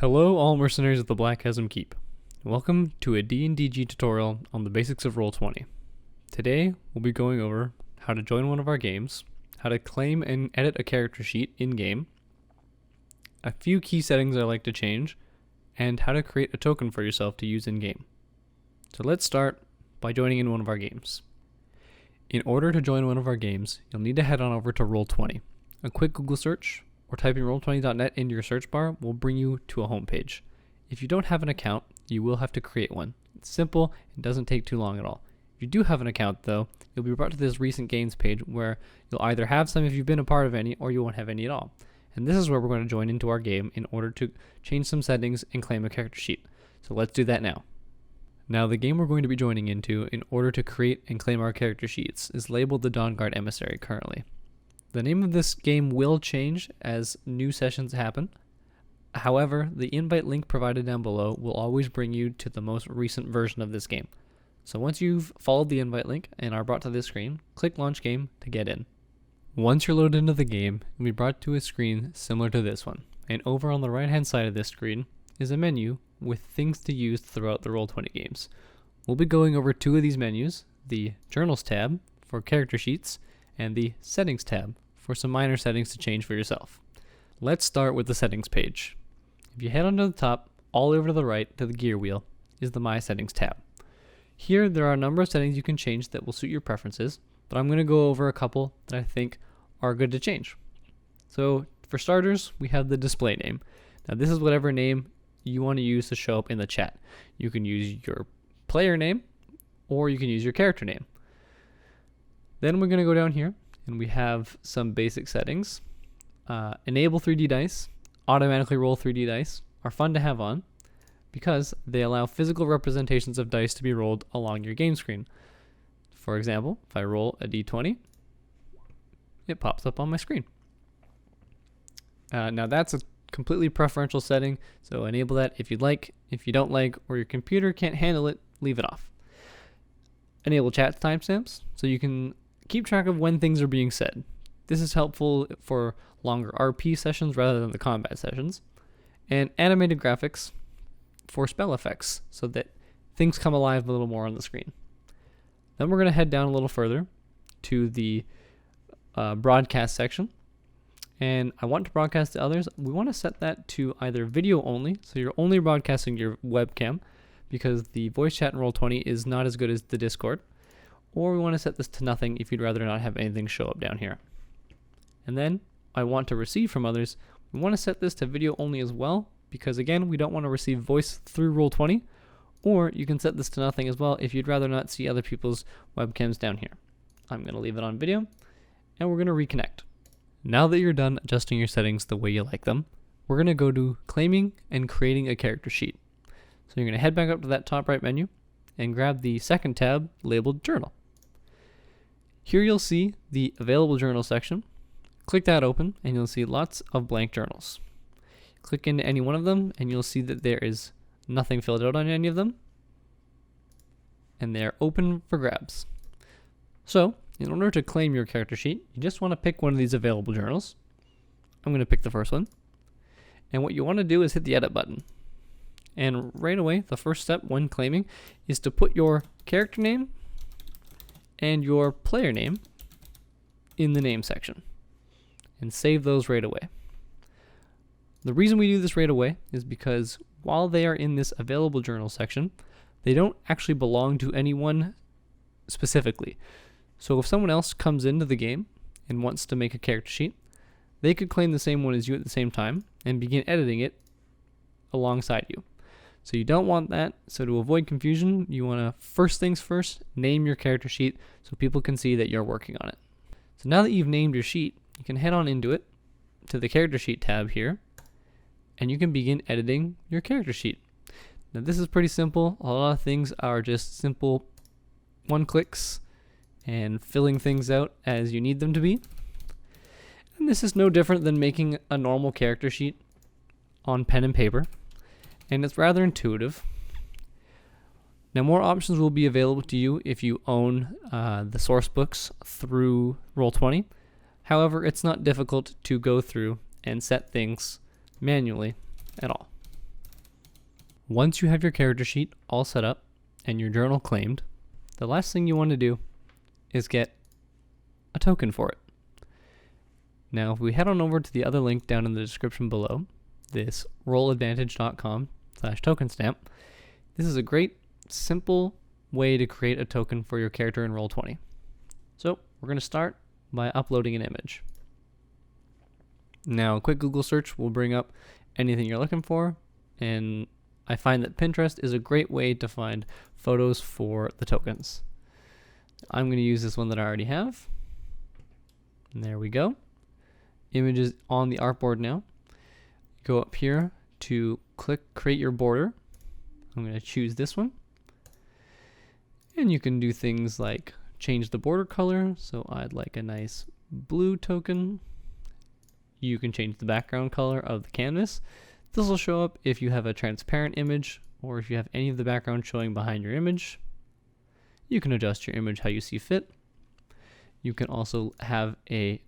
Hello all mercenaries of the Black Chasm Keep. Welcome to a D&DG tutorial on the basics of Roll20. Today we'll be going over how to join one of our games, how to claim and edit a character sheet in-game, a few key settings I like to change, and how to create a token for yourself to use in-game. So let's start by joining in one of our games. In order to join one of our games, you'll need to head on over to Roll20. A quick Google search or typing roll20.net into your search bar will bring you to a home page. If you don't have an account, you will have to create one. It's simple and doesn't take too long at all. If you do have an account though, you'll be brought to this recent games page where you'll either have some if you've been a part of any, or you won't have any at all. And this is where we're going to join into our game in order to change some settings and claim a character sheet. So let's do that now. Now the game we're going to be joining into in order to create and claim our character sheets is labeled the Dawnguard Emissary currently. The name of this game will change as new sessions happen. However, the invite link provided down below will always bring you to the most recent version of this game. So once you've followed the invite link and are brought to this screen, click Launch Game to get in. Once you're loaded into the game, you'll be brought to a screen similar to this one. And over on the right hand side of this screen is a menu with things to use throughout the Roll20 games. We'll be going over two of these menus, the Journals tab for character sheets and the Settings tab for some minor settings to change for yourself. Let's start with the Settings page. If you head onto the top, all over to the right to the gear wheel is the My Settings tab. Here there are a number of settings you can change that will suit your preferences, but I'm going to go over a couple that I think are good to change. So for starters, we have the display name. Now this is whatever name you want to use to show up in the chat. You can use your player name or you can use your character name. Then we're going to go down here and we have some basic settings. Enable 3D dice, automatically roll 3D dice are fun to have on because they allow physical representations of dice to be rolled along your game screen. For example, if I roll a d20, it pops up on my screen. Now that's a completely preferential setting, so enable that if you'd like. If you don't like or your computer can't handle it, leave it off. Enable chat timestamps so you can keep track of when things are being said. This is helpful for longer RP sessions rather than the combat sessions. And animated graphics for spell effects so that things come alive a little more on the screen. Then we're going to head down a little further to the broadcast section. And I want to broadcast to others. We want to set that to either video only, so you're only broadcasting your webcam because the voice chat in Roll20 is not as good as the Discord. Or we want to set this to nothing if you'd rather not have anything show up down here. And then I want to receive from others. We want to set this to video only as well because again, we don't want to receive voice through Roll20. Or you can set this to nothing as well if you'd rather not see other people's webcams down here. I'm going to leave it on video and we're going to reconnect. Now that you're done adjusting your settings the way you like them, we're going to go to claiming and creating a character sheet. So you're going to head back up to that top right menu and grab the second tab labeled Journal. Here you'll see the available journal section. Click that open and you'll see lots of blank journals. Click into any one of them and you'll see that there is nothing filled out on any of them. And they're open for grabs. So, in order to claim your character sheet, you just want to pick one of these available journals. I'm going to pick the first one. And what you want to do is hit the edit button. And right away, the first step when claiming is to put your character name and your player name in the name section and save those right away. The reason we do this right away is because while they are in this available journal section, they don't actually belong to anyone specifically. So if someone else comes into the game and wants to make a character sheet, they could claim the same one as you at the same time and begin editing it alongside you. So you don't want that. So to avoid confusion, you want to first things first, name your character sheet so people can see that you're working on it. So now that you've named your sheet, you can head on into it to the character sheet tab here and you can begin editing your character sheet. Now this is pretty simple. A lot of things are just simple one clicks and filling things out as you need them to be. And this is no different than making a normal character sheet on pen and paper. And it's rather intuitive. Now more options will be available to you if you own the source books through Roll20. However, it's not difficult to go through and set things manually at all. Once you have your character sheet all set up and your journal claimed, the last thing you want to do is get a token for it. Now, if we head on over to the other link down in the description below, this rolladvantage.com/token stamp, this is a great, simple way to create a token for your character in Roll20. So we're going to start by uploading an image. Now, a quick Google search will bring up anything you're looking for, and I find that Pinterest is a great way to find photos for the tokens. I'm going to use this one that I already have. And there we go. Images on the artboard now. Go up here to click create your border. I'm going to choose this one. And you can do things like change the border color. So I'd like a nice blue token. You can change the background color of the canvas. This will show up if you have a transparent image or if you have any of the background showing behind your image. You can adjust your image how you see fit. You can also have a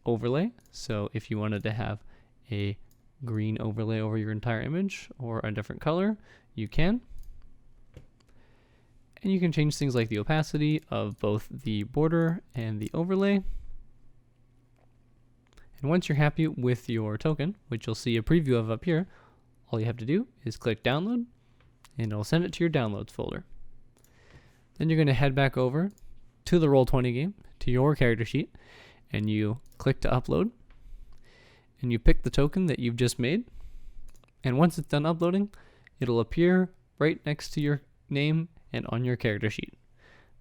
overlay. So if you wanted to have a green overlay over your entire image or a different color, you can. And you can change things like the opacity of both the border and the overlay. And once you're happy with your token, which you'll see a preview of up here, all you have to do is click download and it'll send it to your downloads folder. Then you're going to head back over to the Roll20 game, to your character sheet, and you click to upload, and you pick the token that you've just made. And once it's done uploading, it'll appear right next to your name and on your character sheet.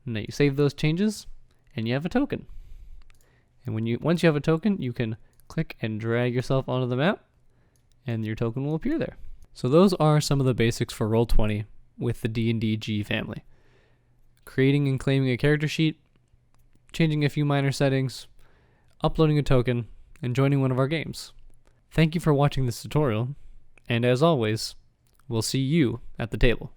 Now you save those changes, and you have a token. And once you have a token, you can click and drag yourself onto the map, and your token will appear there. So those are some of the basics for Roll20 with the D&DG family. Creating and claiming a character sheet, changing a few minor settings, uploading a token, and joining one of our games. Thank you for watching this tutorial, and as always, we'll see you at the table.